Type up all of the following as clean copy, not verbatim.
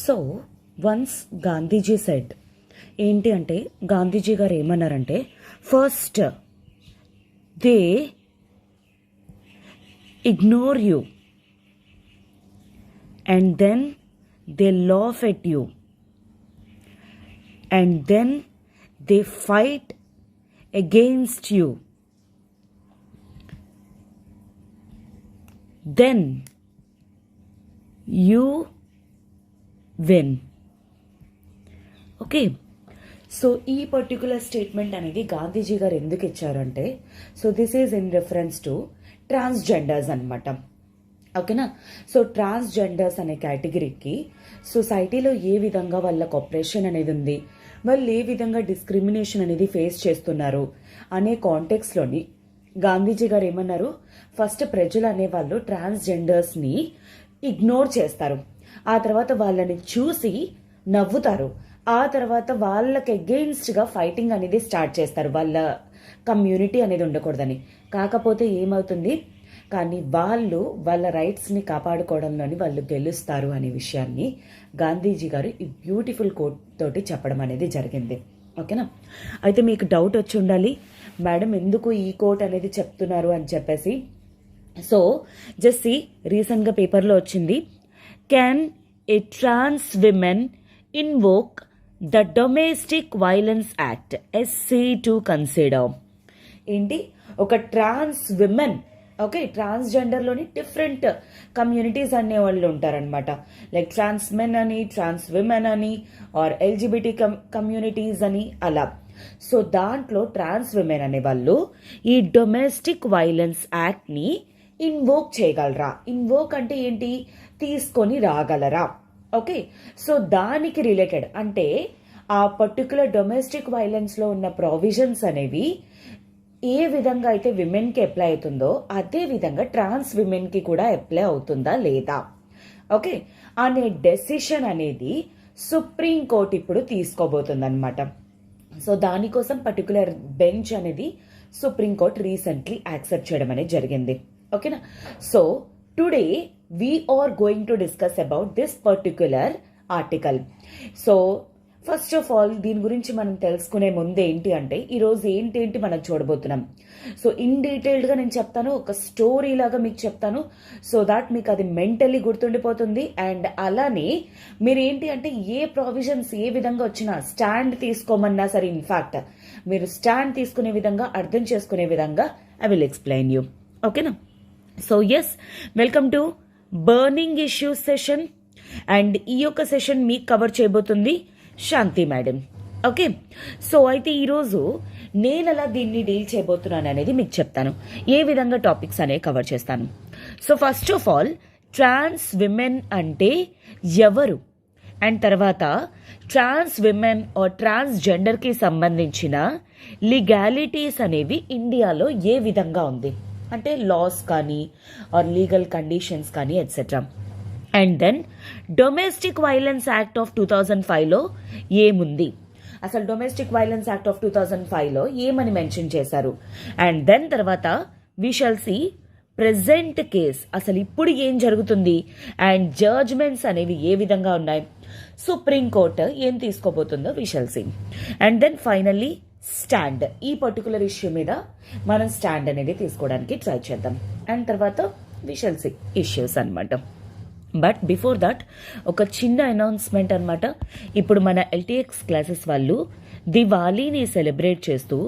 So once Gandhiji said ఏంటి అంటే గాంధీజీ గారు ఏమన్నారంటే first they ignore you and then they laugh at you and then they fight against you, then you win. Okay, so ఈ particular statement అనేది గాంధీజీ గారు ఎందుకు ఇచ్చారంటే so this is in reference to transgenders అనమాట. ఓకేనా, సో ట్రాన్స్జెండర్స్ అనే కేటగిరీకి సొసైటీలో ఏ విధంగా వాళ్ళకు ఆపరేషన్ అనేది ఉంది, వాళ్ళు ఏ విధంగా డిస్క్రిమినేషన్ అనేది ఫేస్ చేస్తున్నారు అనే కాంటెక్స్లోని గాంధీజీ గారు ఏమన్నారు, ఫస్ట్ ప్రజలు అనేవాళ్ళు ట్రాన్స్జెండర్స్ని ఇగ్నోర్ చేస్తారు, ఆ తర్వాత వాళ్ళని చూసి నవ్వుతారు, ఆ తర్వాత వాళ్ళకి అగెయిన్స్ట్గా ఫైటింగ్ అనేది స్టార్ట్ చేస్తారు, వాళ్ళ కమ్యూనిటీ అనేది ఉండకూడదని. కాకపోతే ఏమవుతుంది, కానీ వాళ్ళు వాళ్ళ రైట్స్ని కాపాడుకోవడంలోని వాళ్ళు గెలుస్తారు అనే విషయాన్ని గాంధీజీ గారు ఈ బ్యూటిఫుల్ కోట్ తోటి చెప్పడం అనేది జరిగింది. ఓకేనా, అయితే మీకు డౌట్ వచ్చి ఉండాలి మేడం ఎందుకు ఈ కోట్ అనేది చెప్తున్నారు అని చెప్పేసి. సో జస్ట్ రీసెంట్గా పేపర్లో వచ్చింది, can a trans women invoke the domestic violence act SC to consider. ఏంటి, ఒక ట్రాన్స్ విమెన్, ఓకే, ట్రాన్స్జెండర్లోని డిఫరెంట్ కమ్యూనిటీస్ అనే వాళ్ళు ఉంటారనమాట, లైక్ ట్రాన్స్ మెన్ అని, ట్రాన్స్ విమెన్ అని, ఆర్ LGBT కమ్యూనిటీస్ అని అలా. సో దాంట్లో ట్రాన్స్ విమెన్ అనే వాళ్ళు ఈ డొమెస్టిక్ వైలెన్స్ యాక్ట్ని ఇన్వోక్ చేయగలరా? ఇన్వోక్ అంటే ఏంటి, తీసుకొని రాగలరా? ఓకే, సో దానికి రిలేటెడ్ అంటే ఆ పర్టికులర్ డొమెస్టిక్ వైలెన్స్లో ఉన్న ప్రావిజన్స్ అనేవి ఏ విధంగా అయితే విమెన్కి అప్లై అవుతుందో అదే విధంగా ట్రాన్స్ విమెన్కి కూడా అప్లై అవుతుందా లేదా, ఓకే, అనే డెసిషన్ అనేది సుప్రీం కోర్ట్ ఇప్పుడు తీసుకోబోతుంది అనమాట. సో దానికోసం పర్టికులర్ బెంచ్ అనేది సుప్రీం కోర్ట్ రీసెంట్లీ యాక్సెప్ట్ చేయడం అనేది జరిగింది. ఓకేనా, so today we are going to discuss about this particular article. So first of all దీని గురించి మనం తెలుసుకునే ముందు ఏంటి అంటే ఈరోజు ఏంటి మనం చూడబోతున్నాం. సో ఇన్ డీటెయిల్డ్గా నేను చెప్తాను, ఒక స్టోరీ లాగా మీకు చెప్తాను, సో దాట్ మీకు అది మెంటల్లీ గుర్తుండిపోతుంది. అండ్ అలానే మీరు ఏంటి అంటే ఏ ప్రావిజన్స్ ఏ విధంగా వచ్చినా స్టాండ్ తీసుకోమన్నా సరే, ఇన్ఫాక్ట్ మీరు స్టాండ్ తీసుకునే విధంగా అర్థం చేసుకునే విధంగా ఐ విల్ ఎక్స్ప్లెయిన్ యూ. ఓకేనా, so yes, welcome to burning issues session. And ఈ యొక్క సెషన్ మీకు కవర్ చేయబోతుంది శాంతి మేడం. ఓకే, సో అయితే ఈరోజు నేను అలా దీన్ని డీల్ చేయబోతున్నాను అనేది మీకు చెప్తాను, ఏ విధంగా టాపిక్స్ అనేవి కవర్ చేస్తాను. So first of all trans women అంటే ఎవరు, అండ్ తర్వాత ట్రాన్స్ విమెన్ ఆర్ ట్రాన్స్జెండర్కి సంబంధించిన లీగాలిటీస్ అనేవి ఇండియాలో ఏ విధంగా ఉంది అంటే లాస్ కానీ ఆర్ లీగల్ కండిషన్స్ కానీ etcetera. And then domestic violence act of 2005లో ఏముంది, అసలు డొమెస్టిక్ వైలెన్స్ యాక్ట్ ఆఫ్ 2005లో ఏమని మెన్షన్ చేశారు. అండ్ దెన్ తర్వాత we shall see present case, అసలు ఇప్పుడు ఏం జరుగుతుంది, అండ్ జడ్జ్మెంట్స్ అనేవి ఏ విధంగా ఉన్నాయి, సుప్రీం కోర్టు ఏం తీసుకోబోతుందో we shall see. And then finally stand, ఈ పర్టికులర్ ఇష్యూ మీద మనం స్టాండ్ అనేది తీసుకోవడానికి ట్రై చేద్దాం. అండ్ తర్వాత వి షల్ సి ఇష్యూస్ అనమాట. బట్ బిఫోర్ దట్ ఒక చిన్న అనౌన్స్మెంట్ అనమాట. ఇప్పుడు మన LTX క్లాసెస్ వాళ్ళు దివాళీని సెలబ్రేట్ చేస్తూ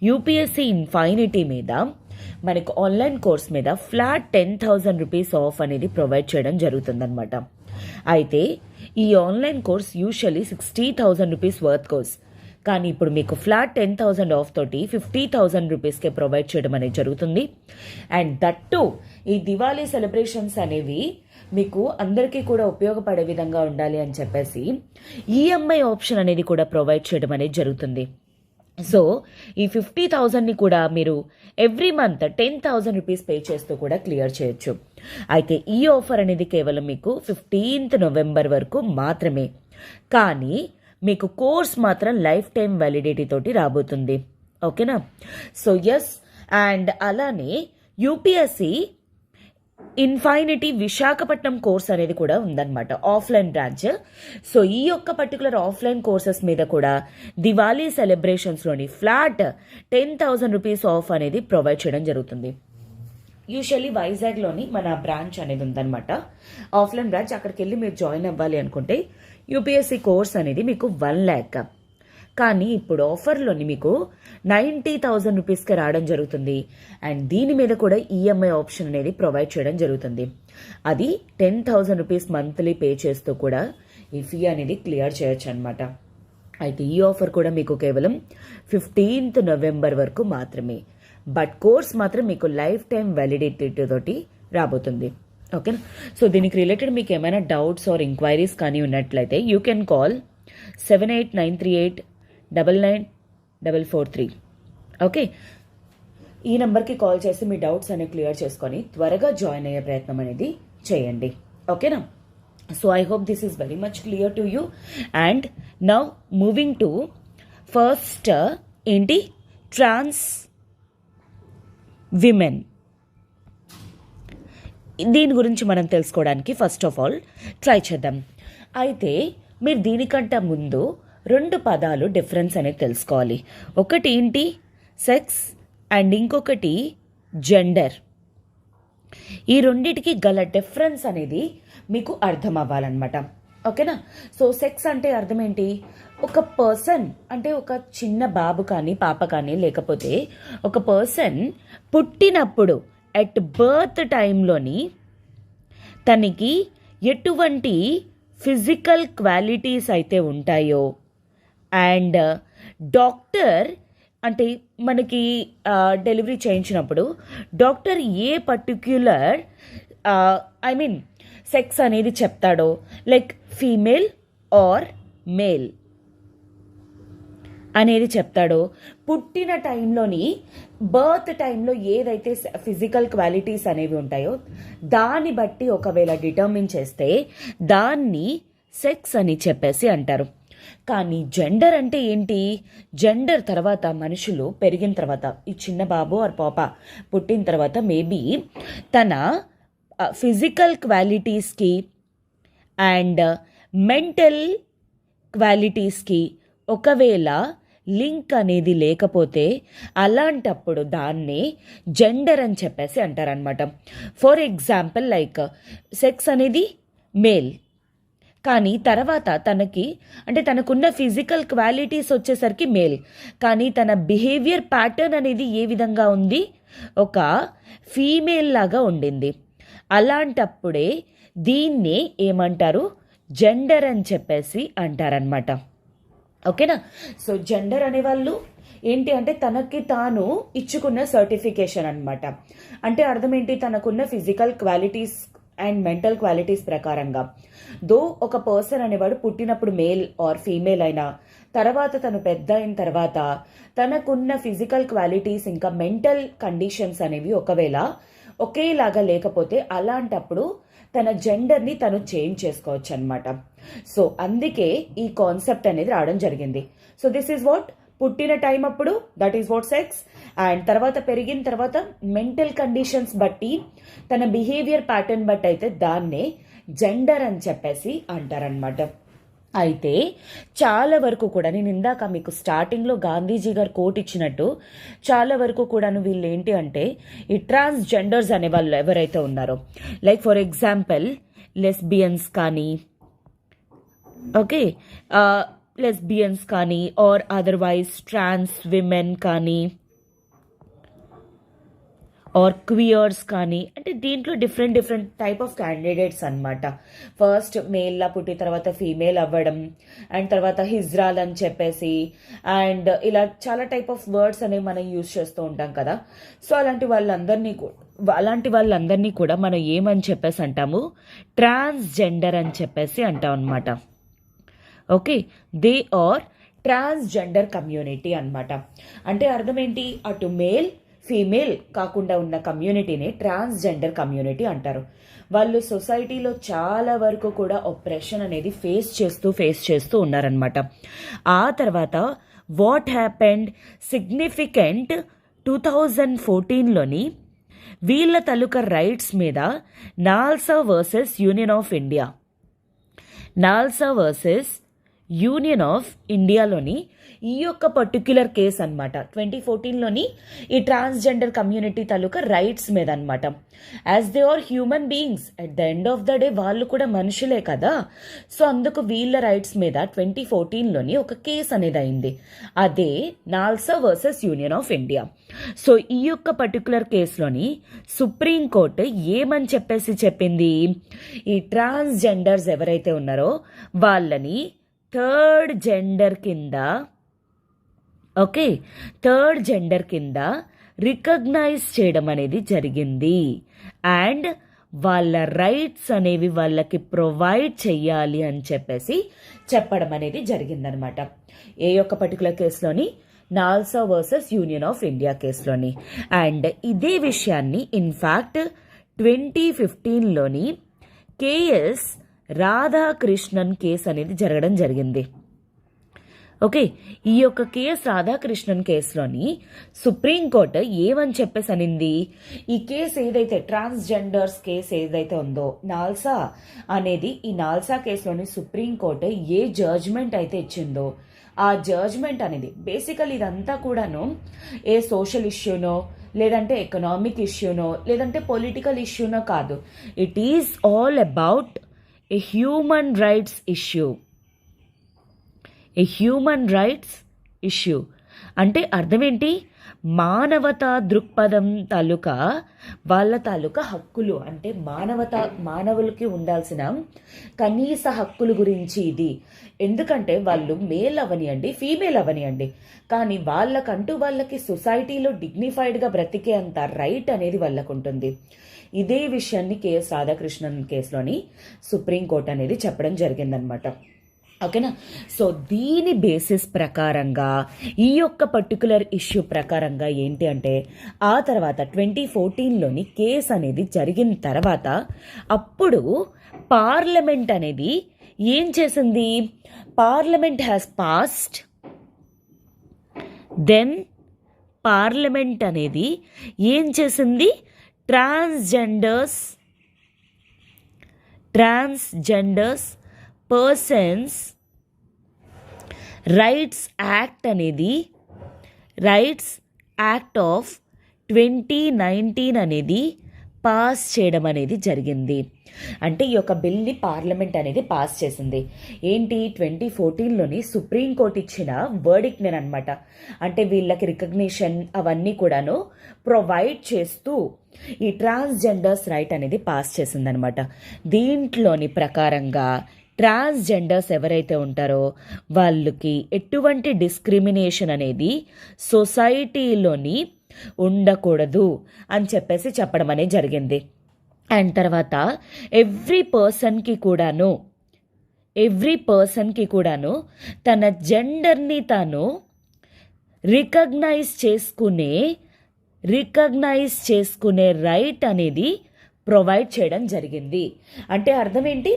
UPSC ఇన్ఫైనిటీ మీద మనకు ఆన్లైన్ కోర్స్ మీద ఫ్లాట్ 10,000 రూపీస్ ఆఫ్ అనేది ప్రొవైడ్ చేయడం జరుగుతుందన్నమాట. అయితే ఈ online course usually 60,000 rupees worth course, కానీ ఇప్పుడు మీకు ఫ్లాట్ 10,000 ఆఫ్ తోటి 50,000 రూపీస్కే ప్రొవైడ్ చేయడం అనేది జరుగుతుంది. అండ్ దట్టు ఈ దివాళీ సెలబ్రేషన్స్ అనేవి మీకు అందరికీ కూడా ఉపయోగపడే విధంగా ఉండాలి అని చెప్పేసి EMI ఆప్షన్ అనేది కూడా ప్రొవైడ్ చేయడం అనేది జరుగుతుంది. సో ఈ 50,000ని కూడా మీరు ఎవ్రీ మంత్ 10,000 రూపీస్ పే చేస్తూ కూడా క్లియర్ చేయొచ్చు. అయితే ఈ ఆఫర్ అనేది కేవలం మీకు 15th నవంబర్ వరకు మాత్రమే, కానీ మీకు కోర్స్ మాత్రం లైఫ్ టైం వ్యాలిడిటీ తోటి రాబోతుంది. ఓకేనా, సో ఎస్. అండ్ అలానే UPSC ఇన్ఫైనిటీ విశాఖపట్నం కోర్స్ అనేది కూడా ఉందన్నమాట, ఆఫ్లైన్ బ్రాంచ్. సో ఈ యొక్క పర్టికులర్ ఆఫ్లైన్ కోర్సెస్ మీద కూడా దివాళీ సెలబ్రేషన్స్లోని ఫ్లాట్ 10,000 రూపీస్ ఆఫ్ అనేది ప్రొవైడ్ చేయడం జరుగుతుంది. యూజువల్లీ వైజాగ్లోని మన బ్రాంచ్ అనేది ఉందన్నమాట, ఆఫ్లైన్ బ్రాంచ్. అక్కడికి వెళ్ళి మీరు జాయిన్ అవ్వాలి అనుకుంటే యూపీఎస్సీ కోర్స్ అనేది మీకు 1 lakh, కానీ ఇప్పుడు ఆఫర్లోని మీకు 90,000 రూపీస్కి రావడం జరుగుతుంది. అండ్ దీని మీద కూడా ఈఎంఐ ఆప్షన్ అనేది ప్రొవైడ్ చేయడం జరుగుతుంది. అది 10,000 రూపీస్ మంత్లీ పే చేస్తూ కూడా ఈ ఫీ అనేది క్లియర్ చేయొచ్చు అనమాట. అయితే ఈ ఆఫర్ కూడా మీకు కేవలం 15th నవంబర్ వరకు మాత్రమే. బట్ కోర్స్ మాత్రం మీకు లైఫ్ టైం వ్యాలిడిటీ తోటి రాబోతుంది. ఓకేనా? సో దీనికి రిలేటెడ్ మీకు ఏమైనా డౌట్స్ ఆర్ ఎంక్వైరీస్ కానీ ఉన్నట్లయితే యూ కెన్ కాల్ 7893899443. ఓకే, ఈ నెంబర్కి కాల్ చేసి మీ డౌట్స్ అనేవి క్లియర్ చేసుకొని త్వరగా జాయిన్ అయ్యే ప్రయత్నం అనేది చేయండి. ఓకేనా? So I hope this is very much clear to you. And now moving to first ఏంటి, ట్రాన్స్ విమెన్. దీని గురించి మనం తెలుసుకోవడానికి ఫస్ట్ ఆఫ్ ఆల్ ట్రై చేద్దాం. అయితే మీరు దీనికంటే ముందు 2 పదాలు డిఫరెన్స్ అనేది తెలుసుకోవాలి. ఒకటి ఏంటి, సెక్స్, అండ్ ఇంకొకటి జెండర్. ఈ రెండిటికి గల డిఫరెన్స్ అనేది మీకు అర్థం అవ్వాలన్నమాట. ఓకేనా? సో సెక్స్ అంటే అర్థం ఏంటి, ఒక పర్సన్ అంటే ఒక చిన్న బాబు కానీ పాప కానీ లేకపోతే ఒక పర్సన్ పుట్టినప్పుడు ఎట్ బర్త్ టైంలోని తనకి ఎటువంటి ఫిజికల్ క్వాలిటీస్ అయితే ఉంటాయో, అండ్ డాక్టర్ అంటే మనకి డెలివరీ చేయించినప్పుడు డాక్టర్ ఏ పర్టిక్యులర్ సెక్స్ అనేది చెప్తాడో, లైక్ ఫీమేల్ ఆర్ మేల్ అనేది చెప్తాడో, పుట్టిన టైంలోని బర్త్ టైంలో ఏదైతే ఫిజికల్ క్వాలిటీస్ అనేవి ఉంటాయో దాన్ని బట్టి ఒకవేళ డిటర్మిన్ చేస్తే దాన్ని సెక్స్ అని చెప్పేసి అంటారు. కానీ జెండర్ అంటే ఏంటి, జెండర్ తర్వాత మనుషులు పెరిగిన తర్వాత, ఈ చిన్న బాబు ఆర్ పాప పుట్టిన తర్వాత మేబీ తన ఫిజికల్ క్వాలిటీస్కి అండ్ మెంటల్ క్వాలిటీస్కి ఒకవేళ లింక్ అనేది లేకపోతే అలాంటప్పుడు దాన్ని జెండర్ అని చెప్పేసి అంటారనమాట. ఫర్ ఎగ్జాంపుల్ లైక్ సెక్స్ అనేది మేల్, కానీ తర్వాత తనకున్న ఫిజికల్ క్వాలిటీస్ వచ్చేసరికి మేల్, కానీ తన బిహేవియర్ ప్యాటర్న్ అనేది ఏ విధంగా ఉంది, ఒక ఫీమేల్ లాగా ఉండింది. అలాంటప్పుడే దీన్నే ఏమంటారు, జెండర్ అని చెప్పేసి అంటారనమాట. ఓకేనా? సో జెండర్ అనేవాళ్ళు ఏంటి అంటే తనకి తాను ఇచ్చుకున్న సర్టిఫికేషన్ అనమాట. అంటే అర్థం ఏంటి, తనకున్న physical qualities and mental qualities ప్రకారంగా. దో ఒక పర్సన్ అనేవాడు పుట్టినప్పుడు మేల్ ఆర్ ఫీమేల్ అయినా తర్వాత తను పెద్ద అయిన తర్వాత తనకున్న ఫిజికల్ క్వాలిటీస్ ఇంకా మెంటల్ కండిషన్స్ అనేవి ఒకవేళ ఒకేలాగా లేకపోతే అలాంటప్పుడు తన జెండర్ని తను చేంజ్ చేసుకోవచ్చు అనమాట. సో అందుకే ఈ కాన్సెప్ట్ అనేది రావడం జరిగింది. సో దిస్ ఈజ్ వాట్ పుట్టిన టైం అప్పుడు, that is what sex. And తర్వాత పెరిగిన తర్వాత మెంటల్ కండిషన్స్ బట్టి తన బిహేవియర్ ప్యాటర్న్ బట్టి అయితే దాన్నే జెండర్ అని చెప్పేసి అంటారనమాట. అయితే చాలా వరకు కూడా నేను ఇందాక మీకు స్టార్టింగ్లో గాంధీజీ గారు కోట్ ఇచ్చినట్టు చాలా వరకు కూడాను వీళ్ళు ఏంటి అంటే ఈ ట్రాన్స్జెండర్స్ అనే వాళ్ళు ఎవరైతే ఉన్నారో, లైక్ ఫర్ ఎగ్జాంపుల్ లెస్బియన్స్ కానీ, ఓకే, లెస్బియన్స్ కానీ ఆర్ అదర్వైజ్ ట్రాన్స్ విమెన్ కానీ ఆర్ క్వియర్స్ కానీ, అంటే దీంట్లో డిఫరెంట్ టైప్ ఆఫ్ క్యాండిడేట్స్ అనమాట. ఫస్ట్ మేల్లా పుట్టి తర్వాత ఫీమేల్ అవ్వడం, అండ్ తర్వాత హిజ్రాల్ అని చెప్పేసి, అండ్ ఇలా చాలా టైప్ ఆఫ్ వర్డ్స్ అనేవి మనం యూజ్ చేస్తూ ఉంటాం కదా. సో అలాంటి వాళ్ళందరినీ కూడా మనం ఏమని చెప్పేసి అంటాము, ట్రాన్స్జెండర్ అని చెప్పేసి అంటాం అనమాట. Okay, they are transgender community అనమాట. అంటే అర్థం ఏంటి, అటు మేల్ ఫీమేల్ కాకుండా ఉన్న కమ్యూనిటీని ట్రాన్స్జెండర్ కమ్యూనిటీ అంటారు. వాళ్ళు సొసైటీలో చాలా వరకు కూడా ఆప్రెషన్ అనేది ఫేస్ చేస్తూ ఉన్నారనమాట. ఆ తర్వాత వాట్ హ్యాపెండ్ సిగ్నిఫికెంట్ 2014లోని వీళ్ళ తాలూకా రైట్స్ మీద NALSA versus union of India, NALSA versus union of ఇండియాలోని ఈ యొక్క పర్టిక్యులర్ కేస్ అనమాట 2014లోని ఈ ట్రాన్స్జెండర్ కమ్యూనిటీ తాలూకా రైట్స్ మీద అనమాట. As they are human beings, at the end of the day వాళ్ళు కూడా మనుషులే కదా. సో అందుకు వీళ్ళ రైట్స్ మీద 2014లోని ఒక కేసు అనేది అయింది. అదే NALSA versus union of India. So ఈ యొక్క పర్టిక్యులర్ కేసులోని సుప్రీంకోర్టు ఏమని చెప్పింది, ఈ ట్రాన్స్జెండర్స్ ఎవరైతే ఉన్నారో వాళ్ళని థర్డ్ జెండర్ కింద రికగ్నైజ్ చేయడం అనేది జరిగింది. అండ్ వాళ్ళ రైట్స్ అనేవి వాళ్ళకి ప్రొవైడ్ చెయ్యాలి అని చెప్పడం అనేది జరిగిందనమాట. ఏ యొక్క పర్టికులర్ కేసులోని, NALSA versus union of India కేసులోని. అండ్ ఇదే విషయాన్ని ఇన్ఫ్యాక్ట్ 2015లోని కేఎస్ రాధాకృష్ణన్ కేసు అనేది జరగడం జరిగింది. ఓకే, ఈ యొక్క కేఎస్ రాధాకృష్ణన్ కేసులోని సుప్రీంకోర్టు ఏమని అనింది, ఈ కేసు ఏదైతే ట్రాన్స్జెండర్స్ కేసు ఏదైతే ఉందో నాల్సా అనేది, ఈ నాల్సా కేసులోని సుప్రీంకోర్టు ఏ జడ్జ్మెంట్ అయితే ఇచ్చిందో ఆ జడ్జ్మెంట్ అనేది బేసికల్ ఇదంతా కూడాను ఏ సోషల్ ఇష్యూనో, లేదంటే ఎకనామిక్ ఇష్యూనో, లేదంటే పొలిటికల్ ఇష్యూనో కాదు. It is all about a human rights issue. అంటే అర్థం ఏంటి, మానవతా దృక్పథం వాళ్ళ తాలూకా హక్కులు, అంటే మానవులకి ఉండాల్సిన కనీస హక్కుల గురించి ఇది. ఎందుకంటే వాళ్ళు మేల్ అవనియండి, ఫీమేల్ అవనియండి, కానీ వాళ్ళకి సొసైటీలో డిగ్నిఫైడ్గా బ్రతికే అంత రైట్ అనేది వాళ్ళకు ఉంటుంది. ఇదే విషయాన్ని కేఎస్ రాధాకృష్ణన్ కేసులోని సుప్రీంకోర్టు అనేది చెప్పడం జరిగిందనమాట. ఓకేనా. సో దీని బేసిస్ ప్రకారంగా, ఈ యొక్క పర్టికులర్ ఇష్యూ ప్రకారంగా ఏంటి అంటే, ఆ తర్వాత 2014లోని కేసు అనేది జరిగిన తర్వాత అప్పుడు పార్లమెంట్ అనేది ఏం చేసింది, parliament has passed, then parliament అనేది ఏం చేసింది, ట్రాన్స్జెండర్స్ పర్సన్స్ రైట్స్ యాక్ట్ అనేది, రైట్స్ యాక్ట్ ఆఫ్ 2019 అనేది పాస్ చేయడం అనేది జరిగింది. అంటే ఈ యొక్క బిల్ని పార్లమెంట్ అనేది పాస్ చేసింది. ఏంటి, 2014లోని సుప్రీంకోర్టు ఇచ్చిన వర్డిక్ట్ అనమాట. అంటే వీళ్ళకి రికగ్నిషన్ అవన్నీ కూడాను ప్రొవైడ్ చేస్తూ ఈ ట్రాన్స్జెండర్స్ రైట్ అనేది పాస్ చేసిందనమాట. దీంట్లోని ప్రకారంగా ట్రాన్స్జెండర్స్ ఎవరైతే ఉంటారో వాళ్ళకి ఎటువంటి డిస్క్రిమినేషన్ అనేది సొసైటీలోని ఉండకూడదు అని చెప్పడం అనేది జరిగింది. అండ్ తర్వాత ఎవ్రీ పర్సన్కి కూడాను తన జెండర్ని తాను రికగ్నైజ్ చేసుకునే రైట్ అనేది ప్రొవైడ్ చేయడం జరిగింది. అంటే అర్థం ఏంటి,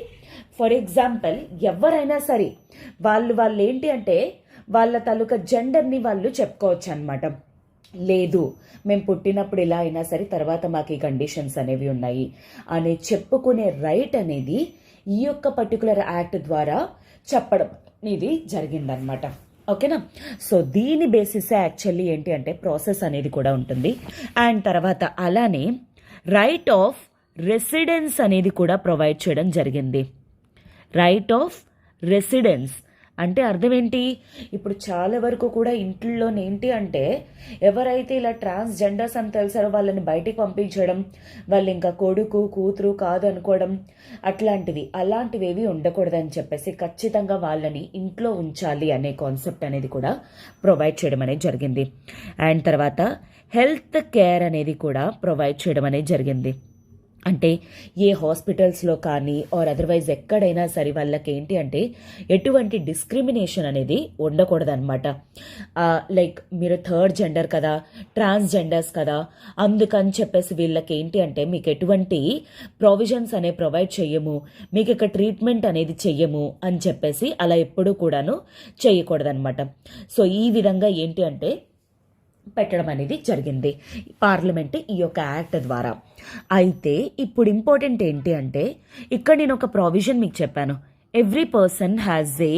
ఫర్ ఎగ్జాంపుల్ ఎవరైనా సరే వాళ్ళు ఏంటి అంటే వాళ్ళ తాలూకా జెండర్ని వాళ్ళు చెప్పుకోవచ్చు అనమాట. లేదు మేము పుట్టినప్పుడు ఇలా అయినా సరే తర్వాత మాకు ఈ కండిషన్స్ అనేవి ఉన్నాయి అని చెప్పుకునే రైట్ అనేది ఈ యొక్క పర్టికులర్ యాక్ట్ ద్వారా చెప్పడం అనేది జరిగిందనమాట. ఓకేనా. సో దీని బేసిస్ యాక్చువల్లీ ఏంటి అంటే ప్రాసెస్ అనేది కూడా ఉంటుంది. అండ్ తర్వాత అలానే రైట్ ఆఫ్ రెసిడెన్స్ అనేది కూడా ప్రొవైడ్ చేయడం జరిగింది. రైట్ ఆఫ్ రెసిడెన్స్ అంటే అర్థం ఏంటి, ఇప్పుడు చాలా వరకు కూడా ఇంట్లోనేంటి అంటే ఎవరైతే ఇలా ట్రాన్స్జెండర్స్ అని తెలిసారో వాళ్ళని బయటికి పంపించడం, వాళ్ళు ఇంకా కొడుకు కూతురు కాదు అనుకోవడం, అలాంటివి ఏవి ఉండకూడదని ఖచ్చితంగా వాళ్ళని ఇంట్లో ఉంచాలి అనే కాన్సెప్ట్ అనేది కూడా ప్రొవైడ్ చేయడం అనేది జరిగింది. అండ్ తర్వాత హెల్త్ కేర్ అనేది కూడా ప్రొవైడ్ చేయడం అనేది జరిగింది. అంటే ఏ హాస్పిటల్స్లో కానీ ఆర్ అదర్వైజ్ ఎక్కడైనా సరే వాళ్ళకి ఏంటి అంటే ఎటువంటి డిస్క్రిమినేషన్ అనేది ఉండకూడదన్నమాట. లైక్ మీరు థర్డ్ జెండర్ కదా, ట్రాన్స్జెండర్స్ కదా, అందుకని వీళ్ళకి ఏంటి అంటే మీకు ఎటువంటి ప్రొవిజన్స్ అనేవి ప్రొవైడ్ చెయ్యము, మీకు ఇక్కడ ట్రీట్మెంట్ అనేది చెయ్యము అని అలా ఎప్పుడూ కూడాను చేయకూడదన్నమాట. సో ఈ విధంగా ఏంటి అంటే పెట్టడం అనేది జరిగింది పార్లమెంట్ ఈ యొక్క యాక్ట్ ద్వారా. అయితే ఇప్పుడు ఇంపార్టెంట్ ఏంటి అంటే, ఇక్కడ నేను ఒక ప్రావిజన్ మీకు చెప్పాను, every person has a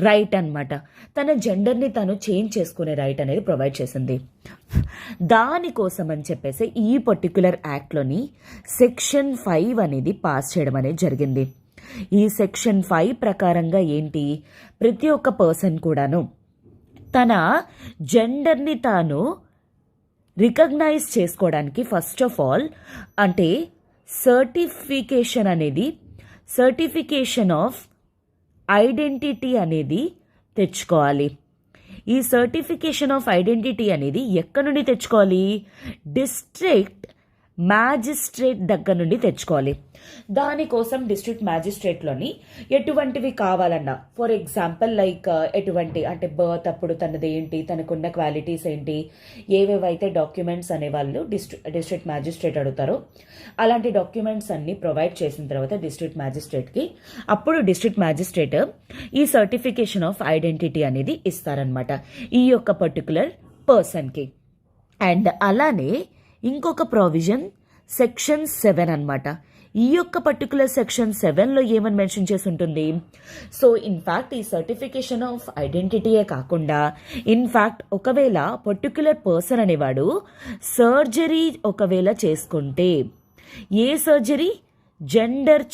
right అనమాట. తన జెండర్ని తను చేంజ్ చేసుకునే రైట్ అనేది ప్రొవైడ్ చేసింది. దానికోసం అని చెప్పేసి ఈ పర్టిక్యులర్ యాక్ట్లోని సెక్షన్ 5 అనేది పాస్ చేయడం అనేది జరిగింది. ఈ సెక్షన్ 5 ప్రకారంగా ఏంటి, ప్రతి ఒక్క పర్సన్ కూడాను తన జెండర్ని తాను రికగ్నైజ్ చేసుకోవడానికి ఫస్ట్ ఆఫ్ ఆల్ అంటే సర్టిఫికేషన్ ఆఫ్ ఐడెంటిటీ అనేది తెచ్చుకోవాలి. ఈ సర్టిఫికేషన్ ఆఫ్ ఐడెంటిటీ అనేది ఎక్కడి నుండి తెచ్చుకోవాలి, డిస్ట్రిక్ట్ మ్యాజిస్ట్రేట్ దగ్గర నుండి తెచ్చుకోవాలి. దానికోసం డిస్ట్రిక్ట్ మ్యాజిస్ట్రేట్లోని ఎటువంటివి కావాలన్నా, ఫర్ ఎగ్జాంపుల్ లైక్ ఎటువంటి అంటే బర్త్ అప్పుడు తనది ఏంటి, తనకున్న క్వాలిటీస్ ఏంటి, ఏవేవైతే డాక్యుమెంట్స్ అనేవాళ్ళు డిస్ట్రిక్ట్ మ్యాజిస్ట్రేట్ అడుగుతారో అలాంటి డాక్యుమెంట్స్ అన్ని ప్రొవైడ్ చేసిన తర్వాత డిస్ట్రిక్ట్ మ్యాజిస్ట్రేట్కి, అప్పుడు డిస్ట్రిక్ట్ మ్యాజిస్ట్రేట్ ఈ సర్టిఫికేషన్ ఆఫ్ ఐడెంటిటీ అనేది ఇస్తారనమాట ఈ యొక్క పర్టికులర్ పర్సన్కి. అండ్ అలానే ఇంకొక ప్రావిజన్ సెక్షన్ 7 అనమాట. ఈ యొక్క పర్టికులర్ సెక్షన్ 7లో ఏమని మెన్షన్ చేసి ఉంటుంది, సో ఇన్ఫ్యాక్ట్ ఈ సర్టిఫికేషన్ ఆఫ్ ఐడెంటిటీయే కాకుండా ఇన్ఫ్యాక్ట్ ఒకవేళ పర్టికులర్ పర్సన్ అనేవాడు సర్జరీ ఒకవేళ చేసుకుంటే, ఏ సర్జరీ, జెండర్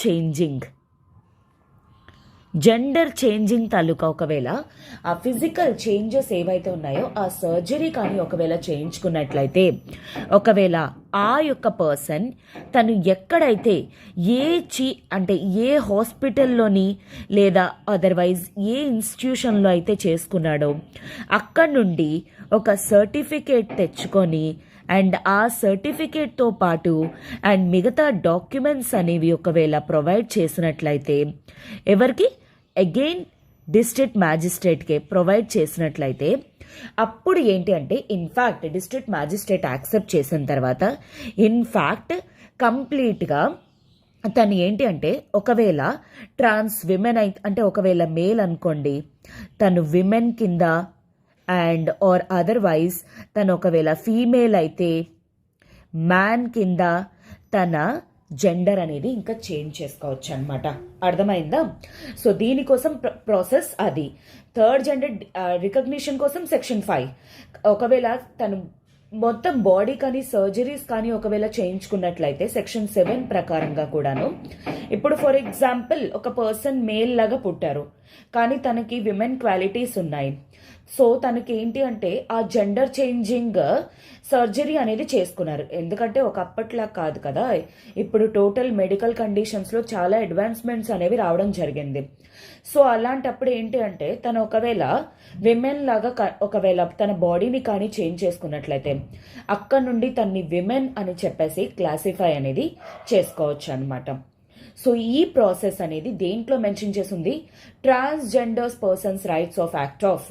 చేంజింగ్ తాలూకా ఒకవేళ ఆ ఫిజికల్ చేంజెస్ ఏవైతే ఉన్నాయో ఆ సర్జరీ కానీ ఒకవేళ చేయించుకున్నట్లయితే, ఒకవేళ ఆ యొక్క పర్సన్ తను ఎక్కడైతే అంటే ఏ హాస్పిటల్లోని లేదా అదర్వైజ్ ఏ ఇన్స్టిట్యూషన్లో అయితే చేసుకున్నాడో అక్కడి నుండి ఒక సర్టిఫికేట్ తెచ్చుకొని అండ్ ఆ సర్టిఫికేట్తో పాటు అండ్ మిగతా డాక్యుమెంట్స్ అనేవి ఒకవేళ ప్రొవైడ్ చేసినట్లయితే, ఎవరికి, అగైన్ డిస్ట్రిక్ట్ మ్యాజిస్ట్రేట్కే ప్రొవైడ్ చేసినట్లయితే, అప్పుడు ఏంటి అంటే ఇన్ఫ్యాక్ట్ డిస్ట్రిక్ట్ మ్యాజిస్ట్రేట్ యాక్సెప్ట్ చేసిన తర్వాత ఇన్ఫ్యాక్ట్ కంప్లీట్గా తను ఏంటి అంటే, ఒకవేళ ట్రాన్స్ విమెన్ అంటే ఒకవేళ మేల్ అనుకోండి, తను విమెన్ కింద అండ్ ఆర్ అదర్వైజ్ తను ఒకవేళ ఫీమేల్ అయితే మ్యాన్ కింద తన జెండర్ అనేది ఇంకా చేంజ్ చేసుకోవచ్చు అనమాట. అర్థమైందా? సో దీనికోసం ప్రాసెస్ అది. థర్డ్ జెండర్ రికగ్నిషన్ కోసం సెక్షన్ 5, ఒకవేళ తను మొత్తం బాడీ కానీ సర్జరీస్ కానీ ఒకవేళ చేయించుకున్నట్లయితే సెక్షన్ 7 ప్రకారంగా కూడాను, ఇప్పుడు ఫర్ ఎగ్జాంపుల్ ఒక పర్సన్ మేల్ లాగా పుట్టారు కానీ తనకి విమెన్ క్వాలిటీస్ ఉన్నాయి, సో తనకి ఏంటి అంటే ఆ జెండర్ చేంజింగ్ సర్జరీ అనేది చేసుకున్నారు. ఎందుకంటే ఒకప్పట్లా కాదు కదా, ఇప్పుడు టోటల్ మెడికల్ కండిషన్స్లో చాలా అడ్వాన్స్మెంట్స్ అనేవి రావడం జరిగింది. సో అలాంటప్పుడు ఏంటి అంటే తను ఒకవేళ విమెన్ లాగా ఒకవేళ తన బాడీని కానీ చేంజ్ చేసుకున్నట్లయితే అక్కడ నుండి తన్ని విమెన్ అని చెప్పేసి క్లాసిఫై అనేది చేసుకోవచ్చు అనమాట. సో ఈ ప్రాసెస్ అనేది దేంట్లో మెన్షన్ చేసింది, transgenders persons rights of act of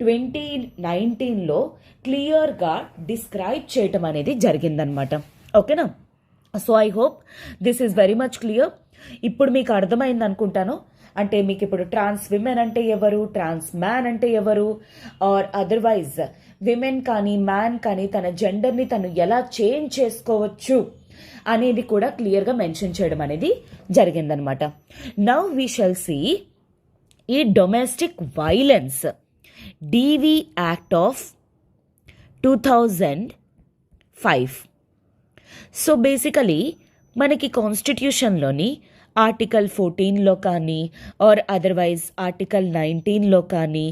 2019లో క్లియర్గా డిస్క్రైబ్ చేయటం అనేది జరిగిందనమాట. ఓకేనా? So I hope this is very much clear. ఇప్పుడు మీకు అర్థమైంది అనుకుంటాను. అంటే మీకు ఇప్పుడు ట్రాన్స్ విమెన్ అంటే ఎవరు, ట్రాన్స్ మ్యాన్ అంటే ఎవరు, ఆర్ అదర్వైజ్ విమెన్ కానీ మ్యాన్ కానీ తన జెండర్ని తను ఎలా చేంజ్ చేసుకోవచ్చు అనేది కూడా క్లియర్గా మెన్షన్ చేయడం అనేది జరిగిందనమాట. నౌ వీ షల్ సీ ఈ domestic violence DV act of 2005. So basically మనకి కాన్స్టిట్యూషన్లోని ఆర్టికల్ 14లో కానీ ఆర్ అదర్వైజ్ ఆర్టికల్ 19లో కానీ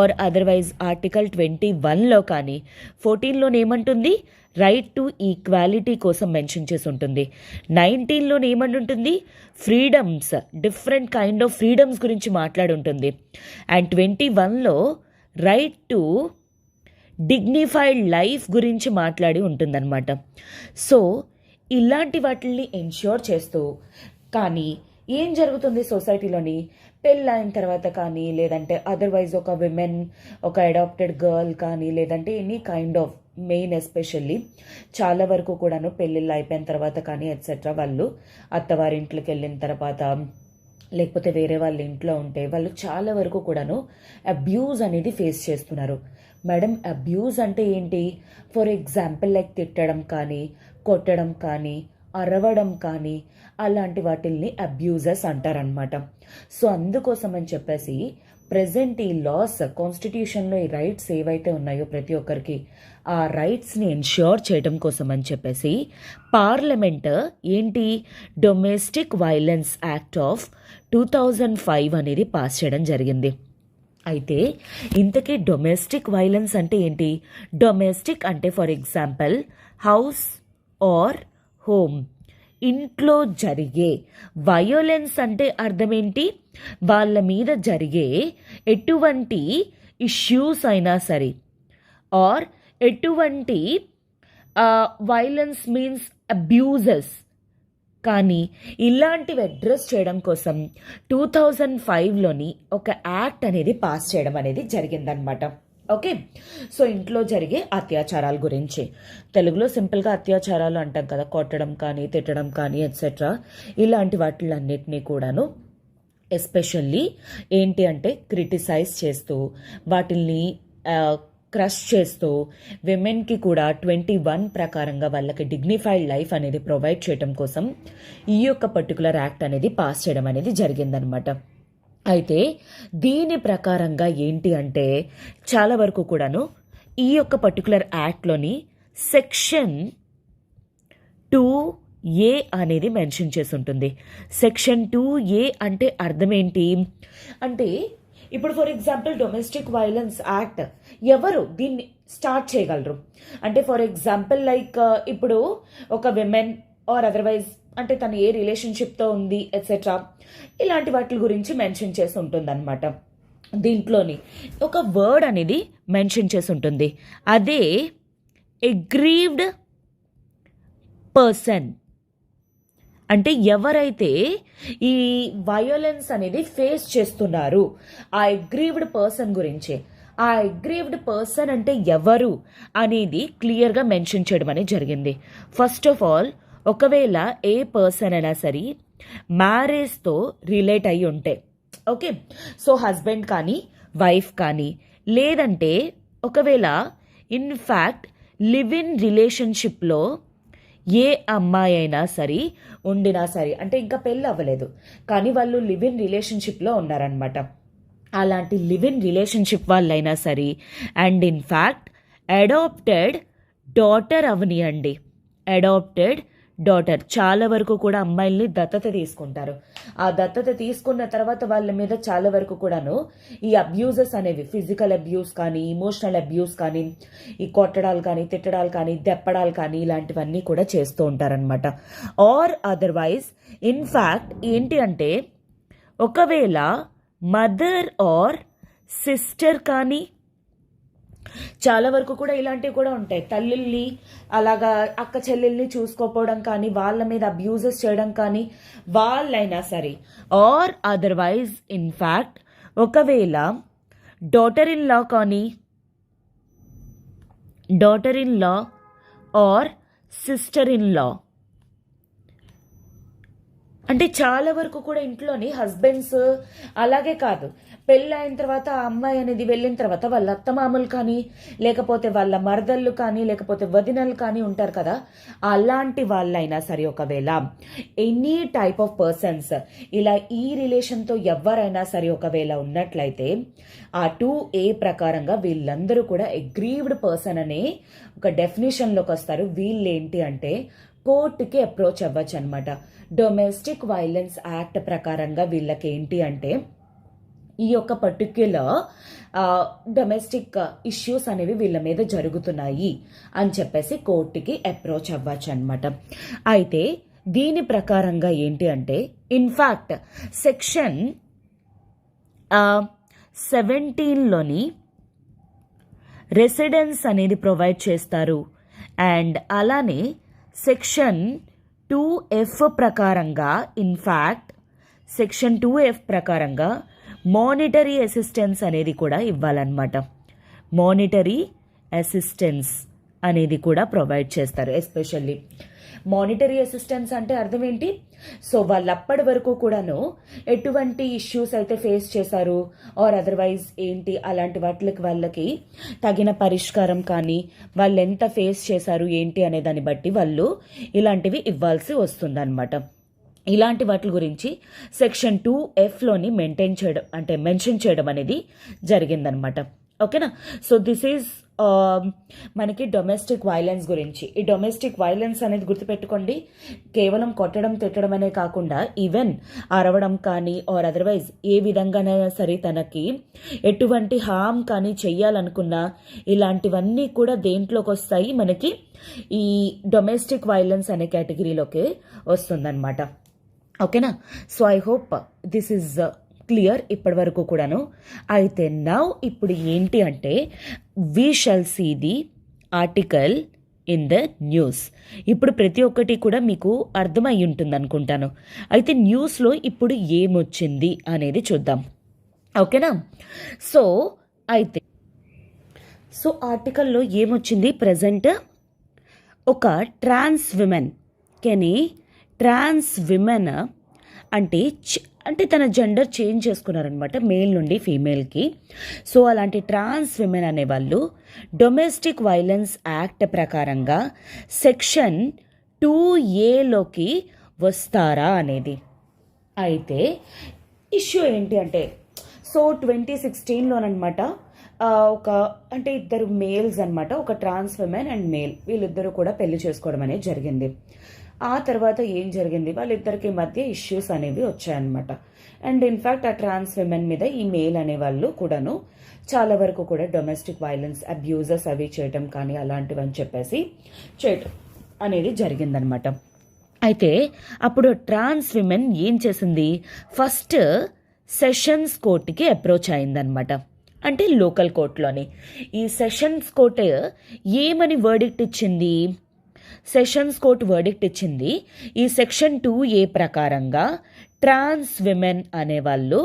ఆర్ అదర్వైజ్ ఆర్టికల్ 21లో కానీ 14లోనే ఏమంటుంది, రైట్ టు ఈక్వాలిటీ కోసం మెన్షన్ చేసి ఉంటుంది. 19లోనే ఏమంటుంటుంది, freedoms, different kind of freedoms గురించి మాట్లాడి ఉంటుంది. అండ్ 21లో రైట్ టు డిగ్నిఫైడ్ లైఫ్ గురించి మాట్లాడి ఉంటుందన్నమాట. సో ఇలాంటి వాటిని ఎన్ష్యూర్ చేస్తూ, కానీ ఏం జరుగుతుంది సొసైటీలోని, పెళ్ళైన తర్వాత కానీ లేదంటే అదర్వైజ్ ఒక విమెన్, ఒక అడాప్టెడ్ గర్ల్ కానీ లేదంటే any kind of main especially చాలా వరకు కూడాను పెళ్ళిళ్ళు అయిపోయిన తర్వాత కానీ ఎట్సెట్రా వాళ్ళు అత్తవారింట్లోకి వెళ్ళిన తర్వాత లేకపోతే వేరే వాళ్ళ ఇంట్లో ఉంటే వాళ్ళు చాలా వరకు కూడాను అబ్యూజ్ అనేది ఫేస్ చేస్తున్నారు. మేడం, అబ్యూజ్ అంటే ఏంటి? ఫర్ ఎగ్జాంపుల్ లైక్ తిట్టడం కానీ, కొట్టడం కానీ, అరవడం కానీ, అలాంటి వాటిల్ని అబ్యూజెస్ అంటారనమాట. సో అందుకోసం అని చెప్పేసి ప్రజెంట్ ఈ లాస్, కాన్స్టిట్యూషన్లో ఈ రైట్స్ ఏవైతే ఉన్నాయో ప్రతి ఒక్కరికి ఆ రైట్స్ని ఎన్ష్యూర్ చేయడం కోసం అని చెప్పేసి పార్లమెంట్ ఏంటి డొమెస్టిక్ వైలెన్స్ యాక్ట్ ఆఫ్ 2005 అనేది పాస్ చేయడం జరిగింది. అయితే ఇంతకీ డొమెస్టిక్ వైలెన్స్ అంటే ఏంటి? డొమెస్టిక్ అంటే for example house or home, ఇంట్లో జరిగే. వయోలెన్స్ అంటే అర్థం ఏంటి? వాళ్ళ మీద జరిగే ఎటువంటి ఇష్యూస్ అయినా సరే, ఆర్ ఎటువంటి వైలెన్స్ మీన్స్ అబ్యూజెస్ కానీ ఇలాంటివి అడ్రస్ చేయడం కోసం 2005లోని ఒక యాక్ట్ అనేది పాస్ చేయడం అనేది జరిగిందనమాట. ఓకే, సో ఇంట్లో జరిగే అత్యాచారాల గురించి, తెలుగులో సింపుల్గా అత్యాచారాలు అంటాం కదా, కొట్టడం కానీ, తిట్టడం కానీ ఎట్సెట్రా, ఇలాంటి వాటిలన్నిటినీ కూడాను ఎస్పెషల్లీ ఏంటి అంటే క్రిటిసైజ్ చేస్తూ, వాటిల్ని క్రష్ చేస్తూ, విమెన్కి కూడా 21 ప్రకారంగా వాళ్ళకి డిగ్నిఫైడ్ లైఫ్ అనేది ప్రొవైడ్ చేయడం కోసం ఈ యొక్క పర్టికులర్ యాక్ట్ అనేది పాస్ చేయడం అనేది జరిగిందనమాట. అయితే దీని ప్రకారంగా ఏంటి అంటే చాలా వరకు కూడాను ఈ యొక్క పర్టికులర్ యాక్ట్లోని సెక్షన్ 2A అనేది మెన్షన్ చేసి ఉంటుంది. సెక్షన్ 2A అంటే అర్థం ఏంటి అంటే, ఇప్పుడు for example domestic violence act ఎవరు దీన్ని స్టార్ట్ చేయగలరు అంటే, ఫర్ ఎగ్జాంపుల్ లైక్ ఇప్పుడు ఒక విమెన్ ఆర్ అదర్వైజ్ అంటే తను ఏ రిలేషన్షిప్తో ఉంది ఎట్సెట్రా, ఇలాంటి వాటి గురించి మెన్షన్ చేసి ఉంటుంది అనమాట. దీంట్లోని ఒక వర్డ్ అనేది మెన్షన్ చేసి ఉంటుంది, అదే ఎగ్రీవ్డ్ పర్సన్. అంటే ఎవరైతే ఈ వయోలెన్స్ అనేది ఫేస్ చేస్తున్నారు ఆ అగ్రీవ్డ్ పర్సన్ గురించి, ఆ అగ్రీవ్డ్ పర్సన్ అంటే ఎవరు అనేది క్లియర్గా మెన్షన్ చేయడం అనేది జరిగింది. ఫస్ట్ ఆఫ్ ఆల్, ఒకవేళ ఏ పర్సన్ అయినా సరే మ్యారేజ్తో రిలేట్ అయ్యి ఉంటే, ఓకే, సో హస్బెండ్ కానీ వైఫ్ కానీ, లేదంటే ఒకవేళ ఇన్ఫ్యాక్ట్ లివ్ ఇన్ రిలేషన్షిప్లో ఏ అమ్మాయి అయినా సరే ఉండినా సరే, అంటే ఇంకా పెళ్ళి అవ్వలేదు కానీ వాళ్ళు లివ్ ఇన్ రిలేషన్షిప్లో ఉన్నారనమాట, అలాంటి లివ్ ఇన్ రిలేషన్షిప్ వాళ్ళైనా సరే, అండ్ ఇన్ఫ్యాక్ట్ అడాప్టెడ్ డాటర్ అవనియండి, అడాప్టెడ్ డాటర్, చాలా వరకు కూడా అమ్మాయిల్ని దత్తత తీసుకుంటారు. ఆ దత్తత తీసుకున్న తర్వాత వాళ్ళ మీద చాలా వరకు కూడాను ఈ అబ్యూజెస్ అనేవి, ఫిజికల్ అబ్యూస్ కానీ, ఇమోషనల్ అబ్యూస్ కానీ, ఈ కొట్టడాలు కానీ, తిట్టడాలు కానీ, దెప్పడాలు కానీ, ఇలాంటివన్నీ కూడా చేస్తూ ఉంటారనమాట. ఆర్ అదర్వైజ్ ఇన్ఫ్యాక్ట్ ఏంటి అంటే, ఒకవేళ మదర్ ఆర్ సిస్టర్ కానీ, చాలా వరకు కూడా ఇలాంటివి కూడా ఉంటాయి, తల్లిల్ని అలాగా అక్క చెల్లెల్ని చూసుకోపోవడం కానీ, వాళ్ళ మీద అబ్యూజెస్ చేయడం కానీ, వాళ్ళైనా సరే, ఆర్ అదర్వైజ్ ఇన్ఫ్యాక్ట్ ఒకవేళ డాటర్ ఇన్ లా కానీ, daughter in law are sister in law, అంటే చాలా వరకు కూడా ఇంట్లోని హస్బెండ్స్, అలాగే కాదు పెళ్ళి అయిన తర్వాత ఆ అమ్మాయి అనేది వెళ్ళిన తర్వాత వాళ్ళ అత్తమామలు కానీ, లేకపోతే వాళ్ళ మరదళ్ళు కానీ, లేకపోతే వదినలు కానీ ఉంటారు కదా, అలాంటి వాళ్ళైనా సరే ఒకవేళ ఎనీ టైప్ ఆఫ్ పర్సన్స్ ఇలా ఈ రిలేషన్తో ఎవరైనా సరే ఒకవేళ ఉన్నట్లయితే ఆ 2A ప్రకారంగా వీళ్ళందరూ కూడా అగ్రీవ్డ్ పర్సన్ అనే ఒక డెఫినేషన్లోకి వస్తారు. వీళ్ళేంటి అంటే కోర్టుకి అప్రోచ్ అవ్వచ్చు అనమాట. డొమెస్టిక్ వైలెన్స్ యాక్ట్ ప్రకారంగా వీళ్ళకి ఏంటి అంటే ఈ యొక్క పర్టిక్యులర్ డొమెస్టిక్ ఇష్యూస్ అనేవి వీళ్ళ మీద జరుగుతున్నాయి అని చెప్పేసి కోర్టుకి అప్రోచ్ అవ్వచ్చు అనమాట. అయితే దీని ప్రకారంగా ఏంటి అంటే ఇన్ఫ్యాక్ట్ సెక్షన్ 17లోని రెసిడెన్స్ అనేది ప్రొవైడ్ చేస్తారు. అండ్ అలానే సెక్షన్ 2F ప్రకారంగా, ఇన్ఫ్యాక్ట్ సెక్షన్ 2F ప్రకారంగా మానిటరీ అసిస్టెన్స్ అనేది కూడా ఇవ్వాలన్నమాట. మానిటరీ అసిస్టెన్స్ అనేది కూడా ప్రొవైడ్ చేస్తారు. ఎస్పెషల్లీ మానిటరీ అసిస్టెన్స్ అంటే అర్థం ఏంటి? సో వాళ్ళు అప్పటి వరకు కూడాను ఎటువంటి ఇష్యూస్ అయితే ఫేస్ చేశారు ఆర్ అదర్వైజ్ ఏంటి అలాంటి వాళ్ళకి తగిన పరిష్కారం కానీ వాళ్ళు ఎంత ఫేస్ చేశారు ఏంటి అనే దాన్ని బట్టి వాళ్ళు ఇలాంటివి ఇవ్వాల్సి వస్తుందన్నమాట. ఇలాంటి వాటి గురించి సెక్షన్ 2Fలోని మెన్షన్ చేయడం అనేది జరిగిందనమాట. ఓకేనా. సో దిస్ ఈజ్ మనకి డొమెస్టిక్ వైలెన్స్ గురించి. ఈ డొమెస్టిక్ వైలెన్స్ అనేది గుర్తుపెట్టుకోండి, కేవలం కొట్టడం తిట్టడం అనే కాకుండా ఈవెన్ అరవడం కానీ ఆర్ అదర్వైజ్ ఏ విధంగానైనా సరే తనకి ఎటువంటి హామ్ కానీ చెయ్యాలనుకున్నా ఇలాంటివన్నీ కూడా దేంట్లోకి వస్తాయి, మనకి ఈ డొమెస్టిక్ వైలెన్స్ అనే కేటగిరీలోకి వస్తుందన్నమాట. ఓకేనా. So I hope this is clear ఇప్పటి వరకు కూడాను. అయితే నౌ ఇప్పుడు ఏంటి అంటే we shall see the article in the news. ఇప్పుడు ప్రతి ఒక్కటి కూడా మీకు అర్థమై ఉంటుంది అనుకుంటాను. అయితే న్యూస్లో ఇప్పుడు ఏమొచ్చింది అనేది చూద్దాం. ఓకేనా. సో అయితే ఆర్టికల్లో ఏమొచ్చింది, ప్రజెంట్ ఒక ట్రాన్స్ విమెన్ అంటే తన జెండర్ చేంజ్ చేసుకున్నారనమాట, మేల్ నుండి ఫీమేల్కి. సో అలాంటి ట్రాన్స్ విమెన్ అనేవాళ్ళు డొమెస్టిక్ వైలెన్స్ యాక్ట్ ప్రకారంగా సెక్షన్ 2Aలోకి వస్తారా అనేది. అయితే ఇష్యూ ఏంటి అంటే, సో 2016లోనమాట అంటే ఇద్దరు మేల్స్ అనమాట, ఒక ట్రాన్స్ విమెన్ అండ్ మేల్, వీళ్ళిద్దరూ కూడా పెళ్లి చేసుకోవడం అనేది జరిగింది. ఆ తర్వాత ఏం జరిగింది, వాళ్ళిద్దరికి మధ్య ఇష్యూస్ అనేవి వచ్చాయన్నమాట. అండ్ ఇన్ఫ్యాక్ట్ ఆ ట్రాన్స్ విమెన్ మీద ఈ మేల్ అనేవాళ్ళు కూడాను చాలా వరకు కూడా డొమెస్టిక్ వైలెన్స్ అబ్యూజెస్ అవి చేయటం కానీ అలాంటివని చెప్పేసి చేయటం అనేది జరిగిందనమాట. అయితే అప్పుడు ట్రాన్స్ విమెన్ ఏం చేసింది, ఫస్ట్ సెషన్స్ కోర్టుకి అప్రోచ్ అయిందనమాట, అంటే లోకల్ కోర్టులోని. ఈ సెషన్స్ కోర్టు ఏమని వర్డిక్ట్ ఇచ్చింది, సెషన్స్ కోర్టు వర్డిక్ట్ ఇచ్చింది, ఈ సెక్షన్ 2A ప్రకారంగా ట్రాన్స్ విమెన్ అనేవాళ్ళు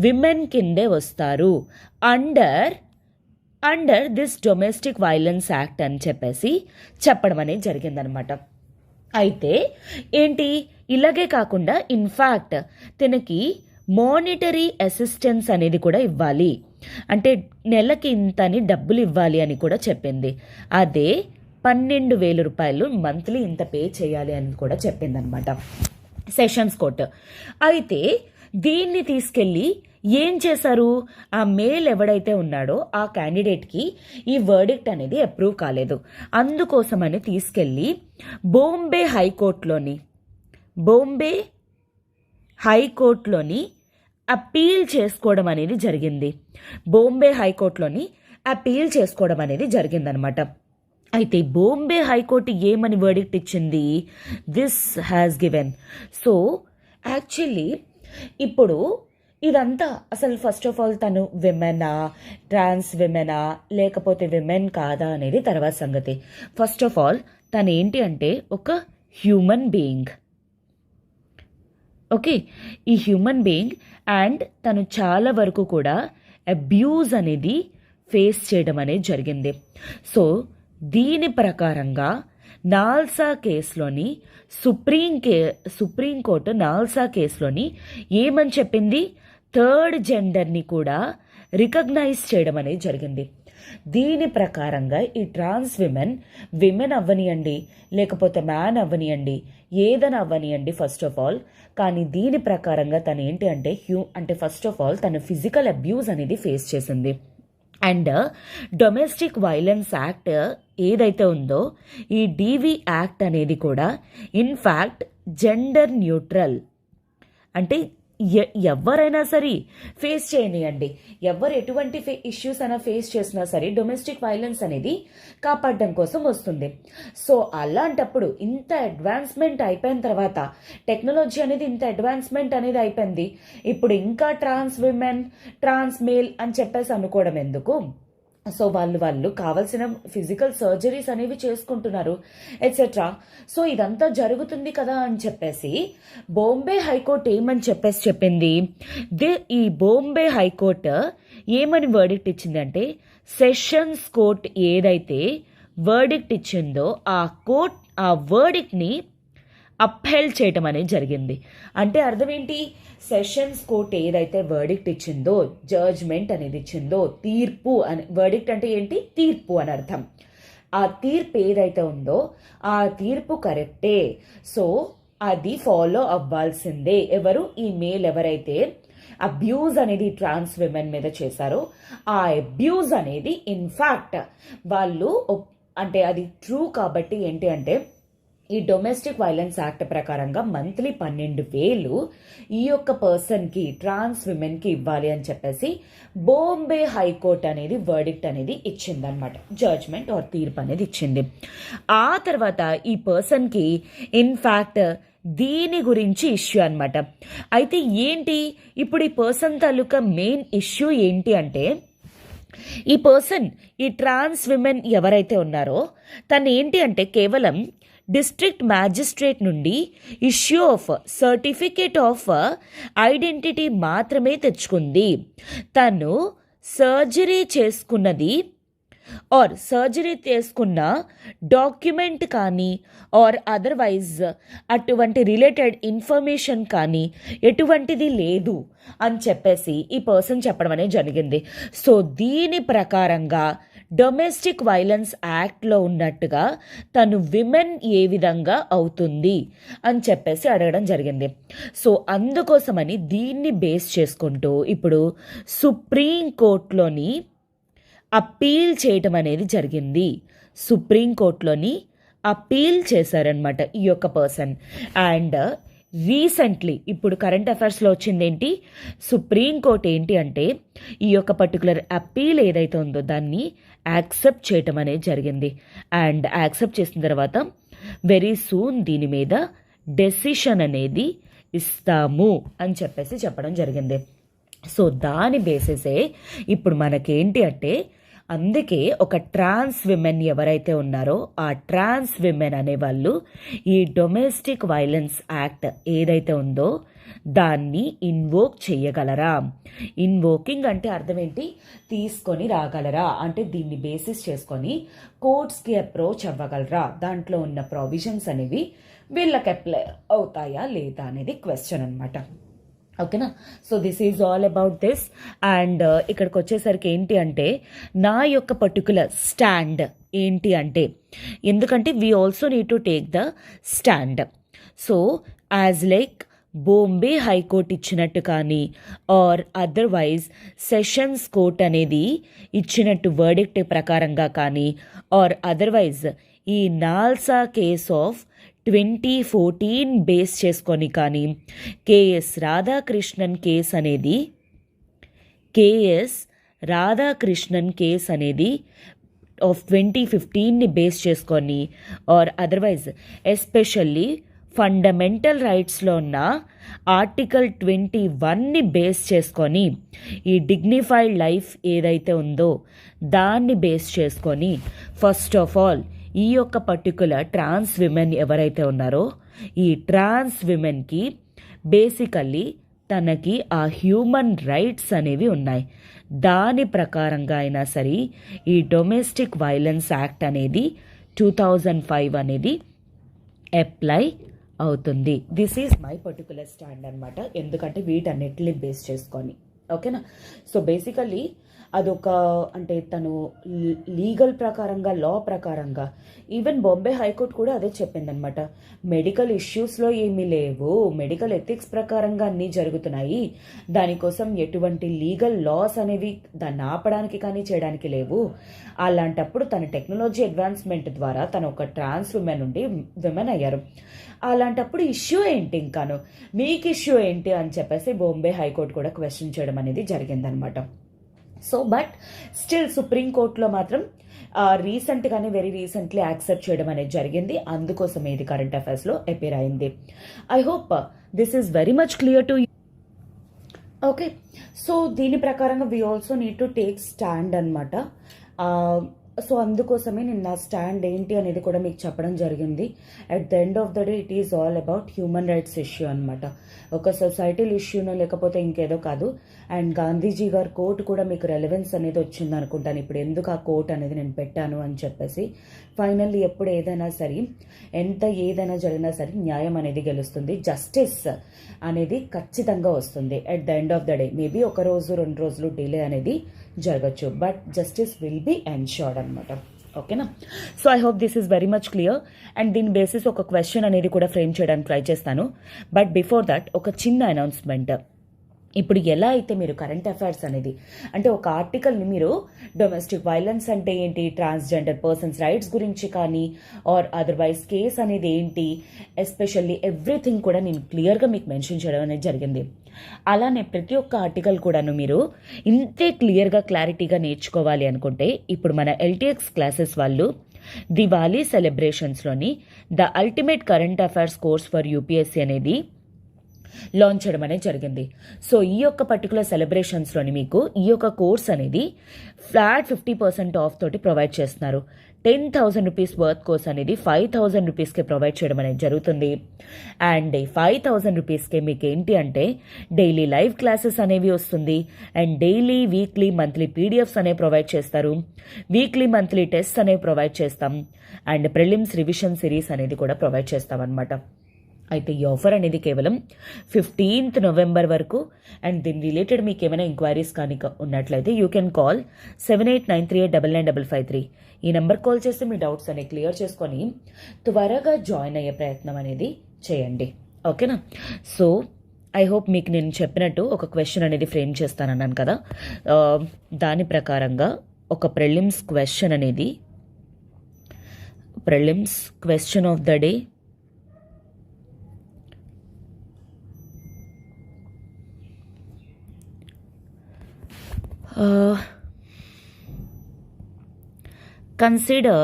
విమెన్ కిందే వస్తారు under this domestic violence act అని చెప్పేసి చెప్పడం అనేది జరిగిందనమాట. అయితే ఏంటి, ఇలాగే కాకుండా ఇన్ఫ్యాక్ట్ తనకి మానిటరీ అసిస్టెన్స్ అనేది కూడా ఇవ్వాలి, అంటే నెలకి ఇంతని డబ్బులు ఇవ్వాలి అని కూడా చెప్పింది. అదే 12,000 రూపాయలు మంత్లీ ఇంత పే చేయాలి అని కూడా చెప్పిందనమాట సెషన్స్ కోర్టు. అయితే దీన్ని తీసుకెళ్ళి ఏం చేశారు, ఆ మేల్ ఎవడైతే ఉన్నాడో ఆ క్యాండిడేట్కి ఈ వర్డిక్ట్ అనేది అప్రూవ్ కాలేదు. అందుకోసమని తీసుకెళ్ళి బాంబే హైకోర్టులోని అప్పీల్ చేసుకోవడం అనేది జరిగింది. బాంబే హైకోర్టులోని అప్పీల్ చేసుకోవడం అనేది జరిగిందనమాట. అయితే బాంబే హైకోర్టు ఏమని వర్డిక్ట్ ఇచ్చింది, this has given. So actually ఇప్పుడు ఇదంతా అసలు ఫస్ట్ ఆఫ్ ఆల్ తను విమెనా, ట్రాన్స్ విమెనా లేకపోతే విమెన్ కాదా అనేది తర్వాత సంగతి. ఫస్ట్ ఆఫ్ ఆల్ తను ఏంటి అంటే ఒక హ్యూమన్ బీయింగ్. ఓకే, ఈ హ్యూమన్ బీయింగ్ అండ్ తను చాలా వరకు కూడా అబ్యూజ్ అనేది ఫేస్ చేయడం అనేది జరిగింది. సో దీని ప్రకారంగా నాల్సా కేసులోని సుప్రీంకోర్టు నాల్సా కేసులోని ఏమని చెప్పింది, థర్డ్ జెండర్ని కూడా రికగ్నైజ్ చేయడం అనేది జరిగింది. దీని ప్రకారంగా ఈ ట్రాన్స్ విమెన్ అవ్వనియండి లేకపోతే మ్యాన్ అవ్వనియండి ఏదైనా అవ్వనియండి ఫస్ట్ ఆఫ్ ఆల్, కానీ దీని ప్రకారంగా తను ఏంటి అంటే ఫస్ట్ ఆఫ్ ఆల్ తను ఫిజికల్ అబ్యూజ్ అనేది ఫేస్ చేసింది. అండ్ డొమెస్టిక్ వైలెన్స్ యాక్ట్ ఏదైతే ఉందో ఈ DV యాక్ట్ అనేది కూడా ఇన్ఫ్యాక్ట్ జెండర్ న్యూట్రల్, అంటే ఎవరైనా సరే ఫేస్ చేయనియండి, ఎవరు ఎటువంటి ఇష్యూస్ అయినా ఫేస్ చేసినా సరే డొమెస్టిక్ వైలెన్స్ అనేది కాపాడడం కోసం వస్తుంది. సో అలాంటప్పుడు ఇంత అడ్వాన్స్మెంట్ అయిపోయిన తర్వాత, టెక్నాలజీ అనేది ఇంత అడ్వాన్స్మెంట్ అనేది అయిపోయింది, ఇప్పుడు ఇంకా ట్రాన్స్ విమెన్ ట్రాన్స్ మేల్ అని చెప్పేసి అనుకోవడం ఎందుకు. సో వాళ్ళు కావాల్సిన ఫిజికల్ సర్జరీస్ అనేవి చేసుకుంటున్నారు ఎట్సెట్రా. సో ఇదంతా జరుగుతుంది కదా అని చెప్పేసి బాంబే హైకోర్టు ఏమని చెప్పింది, ఈ బాంబే హైకోర్టు ఏమని వర్డిక్ట్ ఇచ్చిందంటే, సెషన్స్ కోర్ట్ ఏదైతే వర్డిక్ట్ ఇచ్చిందో ఆ వర్డిక్ట్ని అప్హెల్డ్ చేయటం అనేది జరిగింది. అంటే అర్థం ఏంటి, సెషన్స్ కోర్ట్ ఏదైతే వర్డిక్ట్ ఇచ్చిందో, జడ్జ్మెంట్ అనేది ఇచ్చిందో, తీర్పు అని, వర్డిక్ట్ అంటే ఏంటి, తీర్పు అని అర్థం. ఆ తీర్పు ఏదైతే ఉందో ఆ తీర్పు కరెక్టే, సో అది ఫాలో అవ్వాల్సిందే. ఎవరు, ఈ మేల్ ఎవరైతే అబ్యూజ్ అనేది ట్రాన్స్ విమెన్ మీద చేశారో ఆ అబ్యూజ్ అనేది ఇన్ఫాక్ట్ వాళ్ళు అంటే అది ట్రూ కాబట్టి ఏంటి అంటే ఈ డొమెస్టిక్ వైలెన్స్ యాక్ట్ ప్రకారంగా మంత్లీ 12,000 ఈ యొక్క పర్సన్కి, ట్రాన్స్ విమెన్కి ఇవ్వాలి అని చెప్పేసి బాంబే హైకోర్ట్ అనేది వర్డిక్ట్ అనేది ఇచ్చిందనమాట. జడ్జ్మెంట్ ఆర్ తీర్పు అనేది ఇచ్చింది. ఆ తర్వాత ఈ పర్సన్కి ఇన్ఫ్యాక్ట్ దీని గురించి ఇష్యూ అనమాట. అయితే ఏంటి ఇప్పుడు ఈ పర్సన్ తాలూకా మెయిన్ ఇష్యూ ఏంటి అంటే, ఈ పర్సన్, ఈ ట్రాన్స్ విమెన్ ఎవరైతే ఉన్నారో తను ఏంటి అంటే కేవలం డిస్ట్రిక్ట్ మ్యాజిస్ట్రేట్ నుండి issue of certificate of identity మాత్రమే తెచ్చుకుంది. తను సర్జరీ చేసుకున్నది ఆర్ సర్జరీ చేసుకున్న డాక్యుమెంట్ కానీ ఆర్ అదర్వైజ్ అటువంటి రిలేటెడ్ ఇన్ఫర్మేషన్ కానీ ఎటువంటిది లేదు అని చెప్పేసి ఈ పర్సన్ చెప్పడం అనేది జరిగింది. సో దీని ప్రకారంగా డొమెస్టిక్ వైలెన్స్ యాక్ట్లో ఉన్నట్టుగా తను విమెన్ ఏ విధంగా అవుతుంది అని చెప్పేసి అడగడం జరిగింది. సో అందుకోసమని దీన్ని బేస్ చేసుకుంటూ ఇప్పుడు సుప్రీంకోర్టులోని అప్పీల్ చేయటం అనేది జరిగింది. సుప్రీంకోర్టులోని అప్పీల్ చేశారనమాట ఈ యొక్క పర్సన్. అండ్ రీసెంట్లీ ఇప్పుడు కరెంట్ అఫైర్స్లో వచ్చింది ఏంటి, సుప్రీంకోర్టు ఏంటి అంటే ఈ యొక్క పర్టికులర్ అప్పీల్ ఏదైతే ఉందో దాన్ని యాక్సెప్ట్ చేయటం అనేది జరిగింది. అండ్ యాక్సెప్ట్ చేసిన తర్వాత వెరీ సూన్ దీని మీద డెసిషన్ అనేది ఇస్తాము అని చెప్పేసి చెప్పడం జరిగింది. సో దాని బేసిసే ఇప్పుడు మనకేంటి అంటే, అందుకే ఒక ట్రాన్స్ విమెన్ ఎవరైతే ఉన్నారో ఆ ట్రాన్స్ విమెన్ అనేవాళ్ళు ఈ డొమెస్టిక్ వైలెన్స్ యాక్ట్ ఏదైతే ఉందో దాన్ని ఇన్వోక్ చేయగలరా. ఇన్వోకింగ్ అంటే అర్థం ఏంటి, తీసుకొని రాగలరా అంటే దీన్ని బేసిస్ చేసుకొని కోర్ట్స్కి అప్రోచ్ అవ్వగలరా, దాంట్లో ఉన్న ప్రొవిజన్స్ అనేవి వీళ్ళకి అప్లై అవుతాయా లేదా అనేది క్వశ్చన్ అనమాట. ఓకేనా. So this is all about this. And ఇక్కడికి వచ్చేసరికి ఏంటి అంటే నా యొక్క పర్టికులర్ స్టాండ్ ఏంటి అంటే, ఎందుకంటే we also need to take the stand. So as like Bombay high court ఇచ్చినట్టు కానీ ఆర్ అదర్వైజ్ సెషన్స్ కోర్ట్ అనేది ఇచ్చినట్టు వర్డిక్ట్ ప్రకారంగా కానీ ఆర్ అదర్వైజ్ ఈ నాల్సా కేస్ ఆఫ్ 2014 బేస్ చేసుకొని కానీ కేఎస్ రాధాకృష్ణన్ కేస్ అనేది ఆఫ్ 2015ని బేస్ చేసుకొని ఆర్ అదర్వైజ్ ఎస్పెషల్లీ ఫండమెంటల్ రైట్స్లో ఉన్న ఆర్టికల్ 21ని బేస్ చేసుకొని ఈ డిగ్నిఫైడ్ లైఫ్ ఏదైతే ఉందో దాన్ని బేస్ చేసుకొని ఫస్ట్ ఆఫ్ ఆల్ ఈ యొక్క పర్టికులర్ ట్రాన్స్ విమెన్ ఎవరైతే ఉన్నారో ఈ ట్రాన్స్ విమెన్కి బేసికల్లీ తనకి ఆ హ్యూమన్ రైట్స్ అనేవి ఉన్నాయి. దాని ప్రకారంగా అయినా సరే ఈ డొమెస్టిక్ వైలెన్స్ యాక్ట్ అనేది 2005 అనేది అప్లై అవుతుంది. This is my particular stand అనమాట. ఎందుకంటే వీటన్నిటిని బేస్ చేసుకొని. ఓకేనా. సో బేసికల్లీ అదొక అంటే తను లీగల్ ప్రకారంగా, లా ప్రకారంగా, ఈవెన్ బాంబే హైకోర్టు కూడా అదే చెప్పిందనమాట. మెడికల్ ఇష్యూస్లో ఏమీ లేవు, మెడికల్ ఎథిక్స్ ప్రకారంగా అన్నీ జరుగుతున్నాయి, దానికోసం ఎటువంటి లీగల్ లాస్ అనేవి దాన్ని ఆపడానికి కానీ చేయడానికి లేవు. అలాంటప్పుడు తన టెక్నాలజీ అడ్వాన్స్మెంట్ ద్వారా తను ఒక ట్రాన్స్ విమెన్ నుండి విమెన్ అయ్యారు. అలాంటప్పుడు ఇష్యూ ఏంటి, ఇంకాను మీకు ఇష్యూ ఏంటి అని చెప్పేసి బాంబే హైకోర్టు కూడా క్వశ్చన్ చేయడం అనేది జరిగిందనమాట. సో బట్ స్టిల్ సుప్రీంకోర్టులో మాత్రం రీసెంట్గానే వెరీ రీసెంట్లీ యాక్సెప్ట్ చేయడం అనేది జరిగింది. అందుకోసం ఇది కరెంట్ అఫైర్స్లో అపీర్ అయింది. I hope this is very much clear to you. Okay. So దీని ప్రకారంగా we also need to take stand అనమాట. సో అందుకోసమే నేను నా స్టాండ్ ఏంటి అనేది కూడా మీకు చెప్పడం జరిగింది. At the end of the day it is all about human rights issue అనమాట. ఒక సొసైటల్ ఇష్యూనో లేకపోతే ఇంకేదో కాదు. అండ్ గాంధీజీ గారి కోట్ కూడా మీకు రెలవెన్స్ అనేది వచ్చింది అనుకుంటాను. ఇప్పుడు ఎందుకు ఆ కోట్ అనేది నేను పెట్టాను అని చెప్పేసి. ఫైనల్లీ ఎప్పుడు ఏదైనా సరే, ఎంత ఏదైనా జరిగినా సరే న్యాయం అనేది గెలుస్తుంది. జస్టిస్ అనేది ఖచ్చితంగా వస్తుంది at the end of the day. Maybe ఒక రోజు 2 రోజులు డిలే అనేది జరగచ్చు, but justice will be ensured అనమాట. ఓకేనా? So I hope this is very much clear. And దీని బేసిస్ ఒక క్వశ్చన్ అనేది కూడా ఫ్రేమ్ చేయడానికి ట్రై చేస్తాను. బట్ బిఫోర్ దట్ ఒక చిన్న అనౌన్స్మెంట్. ఇప్పుడు ఎలా అయితే మీరు కరెంట్ అఫైర్స్ అనేది, అంటే ఒక ఆర్టికల్ని మీరు డొమెస్టిక్ వైలెన్స్ అంటే ఏంటి, ట్రాన్స్జెండర్ పర్సన్స్ రైట్స్ గురించి కానీ ఆర్ అదర్వైజ్ కేస్ అనేది ఏంటి, ఎస్పెషల్లీ ఎవ్రీథింగ్ కూడా నేను క్లియర్గా మీకు మెన్షన్ చేయడం అనేది జరిగింది. అలానే ప్రతి ఒక్క ఆర్టికల్ కూడాను మీరు ఇంతే క్లియర్గా క్లారిటీగా నేర్చుకోవాలి అనుకుంటే ఇప్పుడు మన ఎల్టీఎక్స్ క్లాసెస్ వాళ్ళు దివాళీ సెలబ్రేషన్స్లోని the ultimate current affairs course for UPSC అనేది లాంచ్ చేయడం అనేది జరిగింది. సో ఈ యొక్క పర్టికులర్ సెలబ్రేషన్స్లోని మీకు ఈ యొక్క కోర్స్ అనేది ఫ్లాట్ 50% ఆఫ్ తోటి ప్రొవైడ్ చేస్తున్నారు. 10,000 రూపీస్ వర్త్ కోర్స్ అనేది 5,000 రూపీస్కే ప్రొవైడ్ చేయడం అనేది జరుగుతుంది. అండ్ 5,000 రూపీస్కే మీకు ఏంటి అంటే డైలీ లైవ్ క్లాసెస్ అనేవి వస్తుంది. And daily weekly monthly PDFs అనేవి ప్రొవైడ్ చేస్తారు. వీక్లీ మంత్లీ టెస్ట్ అనేవి ప్రొవైడ్ చేస్తాం. అండ్ ప్రిలిమ్స్ రివిజన్ సిరీస్ అనేది కూడా ప్రొవైడ్ చేస్తాం అనమాట. అయితే ఈ ఆఫర్ అనేది కేవలం 15th November వరకు. అండ్ దీని రిలేటెడ్ మీకు ఏమైనా ఎంక్వైరీస్ కానీ ఉన్నట్లయితే యూ కెన్ కాల్ 7893899553. ఈ నెంబర్ కాల్ చేస్తే మీ డౌట్స్ అనేవి క్లియర్ చేసుకొని త్వరగా జాయిన్ అయ్యే ప్రయత్నం అనేది చేయండి. ఓకేనా? సో ఐ హోప్ మీకు నేను చెప్పినట్టు ఒక క్వశ్చన్ అనేది ఫ్రేమ్ చేస్తానన్నాను కదా, దాని ప్రకారంగా ఒక ప్రిలిమ్స్ క్వశ్చన్ అనేది, prelims question of the day consider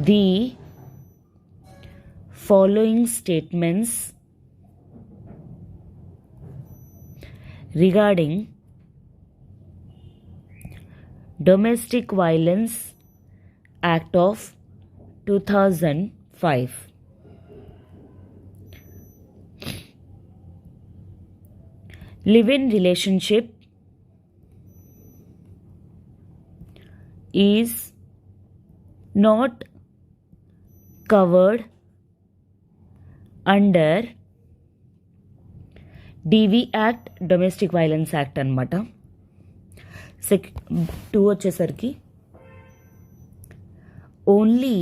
the following statements regarding Domestic Violence Act of 2005. Live-in relationship is not covered under DV Act, Domestic Violence Act అనమాట. 2 వచ్చేసరికి ఓన్లీ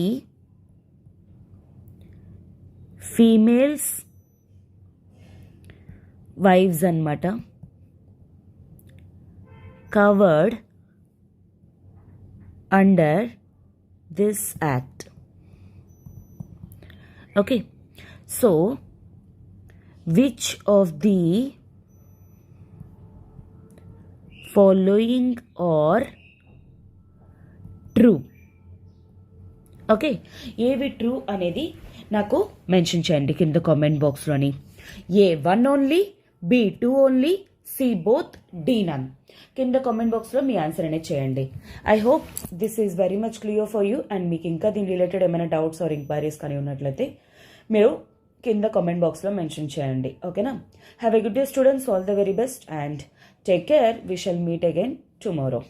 ఫీమేల్స్ వైవ్స్ అనమాట covered under this act. Okay, so which of the following are true? Okay, ఏవి true అనేది నాకు mention చేయండి కింద comment బాక్స్లోని. A 1 only, B 2 only, C both, D none. కింద కామెంట్ బాక్స్లో మీ ఆన్సర్ అనేది చేయండి. I hope this is very much clear for you. And మీకు ఇంకా దీని రిలేటెడ్ ఏమైనా డౌట్స్ ఆర్ ఎంక్వైరీస్ కానీ ఉన్నట్లయితే మీరు కింద కామెంట్ బాక్స్లో మెన్షన్ చేయండి. ఓకేనా? Have a good day students, all the very best and take care. We shall meet again tomorrow.